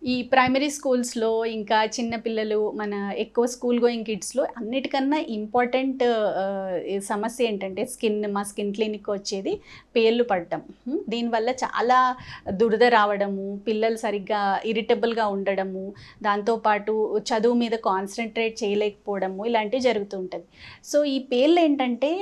ఈ ప్రైమరీ స్కూల్స్‌లో ఇంకా చిన్న పిల్లలు మన ఎక్కువ స్కూల్ గోయింగ్ కిడ్స్‌లో అన్నిటికన్నా ఇంపార్టెంట్ ఈ సమస్య ఏంటంటే మా స్కిన్ క్లినిక్‌కి వచ్చేది పేర్లు పడడం. దీనివల్ల చాలా దురద రావడము, పిల్లలు సరిగ్గా ఇరిటబుల్‌గా ఉండడము, దాంతోపాటు చదువు మీద కాన్సంట్రేట్ చేయలేకపోవడము ఇలాంటివి జరుగుతూ ఉంటది. సో, ఈ పేర్లు ఏంటంటే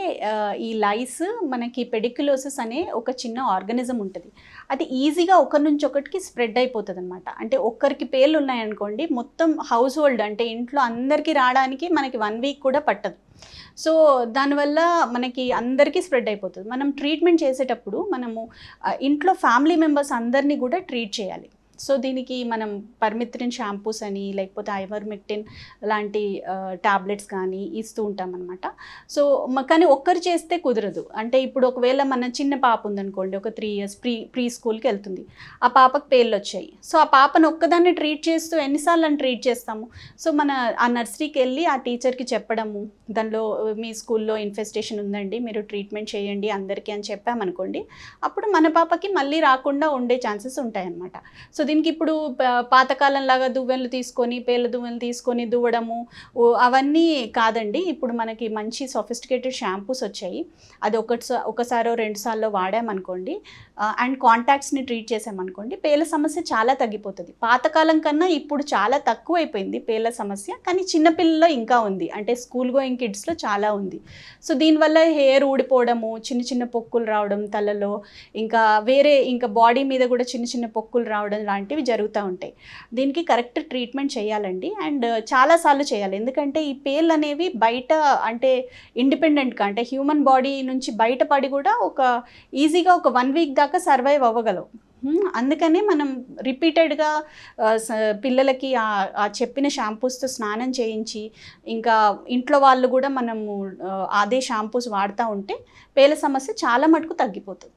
ఈ లైస్ మనకి పెడిక్యులోసిస్ అనే ఒక చిన్న ఆర్గానిజం ఉంటది. అది ఈజీగా ఒకరి నుంచి ఒకటికి స్ప్రెడ్ అయిపోతదనమాట. అంటే ఒక్కరికి పేర్లు ఉన్నాయనుకోండి, మొత్తం హౌస్ హోల్డ్ అంటే ఇంట్లో అందరికీ రావడానికి మనకి 1 వీక్ కూడా పట్టదు. సో, దానివల్ల మనకి అందరికీ స్ప్రెడ్ అయిపోతది. మనం ట్రీట్మెంట్ చేసేటప్పుడు మనము ఇంట్లో ఫ్యామిలీ మెంబర్స్ అందరిని కూడా ట్రీట్ చేయాలి. సో, దీనికి మనం పర్మిత్రిన్ షాంపూస్ అని లేకపోతే ఐవర్మెక్టిన్ లాంటి టాబ్లెట్స్ కానీ ఇస్తూ ఉంటామన్నమాట. సో, కానీ ఒక్కరు చేస్తే కుదరదు. అంటే ఇప్పుడు ఒకవేళ మన చిన్న పాప ఉందనుకోండి, ఒక 3 ఇయర్స్ ప్రీ స్కూల్‌కి వెళ్తుంది. ఆ పాపకు పేర్లొచ్చాయి. సో, ఆ పాపను ఒక్కదాన్ని ట్రీట్ చేస్తూ ఎన్నిసార్లు ట్రీట్ చేస్తాము? సో, ఆ నర్సరీకి వెళ్ళి ఆ టీచర్‌కి చెప్పడము, దానిలో మీ స్కూల్‌లో ఇన్ఫెస్టేషన్ ఉందండి, మీరు ట్రీట్మెంట్ చేయండి అందరికీ అని చెప్పామనుకోండి, అప్పుడు మన పాపకి మళ్ళీ రాకుండా ఉండే ఛాన్సెస్ ఉంటాయన్నమాట. సో, దీనికి ఇప్పుడు పాతకాలంలాగా పేర్ల దువ్వెనలు తీసుకొని దువ్వడము అవన్నీ కాదండి. ఇప్పుడు మనకి మంచి సొఫిస్టికేటెడ్ షాంపూస్ వచ్చాయి. అది ఒకసారో 2 సార్లో వాడామనుకోండి అండ్ కాంటాక్ట్స్ని ట్రీట్ చేసామనుకోండి, పేర్ల సమస్య చాలా తగ్గిపోతుంది. పాతకాలం కన్నా ఇప్పుడు చాలా తక్కువైపోయింది పేర్ల సమస్య. కానీ చిన్నపిల్లల్లో ఇంకా ఉంది. అంటే స్కూల్ గోయింగ్ కిడ్స్లో చాలా ఉంది. సో, దీనివల్ల హెయిర్ ఊడిపోవడము, చిన్న చిన్న పొక్కులు రావడం తలలో, ఇంకా బాడీ మీద కూడా చిన్న చిన్న పొక్కులు రావడం లాంటివి జరుగుతూ ఉంటాయి. దీనికి కరెక్ట్ ట్రీట్మెంట్ చేయాలండి. అండ్ చాలాసార్లు చేయాలి. ఎందుకంటే ఈ పేర్లు అనేవి బయట అంటే ఇండిపెండెంట్గా అంటే హ్యూమన్ బాడీ నుంచి బయటపడి కూడా ఈజీగా ఒక 1 వీక్ దాకా సర్వైవ్ అవ్వగలవు. అందుకనే మనం రిపీటెడ్గా పిల్లలకి చెప్పిన షాంపూస్తో స్నానం చేయించి, ఇంకా ఇంట్లో వాళ్ళు కూడా మనము అదే షాంపూస్ వాడుతూ ఉంటే పేర్ల సమస్య చాలా మటుకు తగ్గిపోతుంది.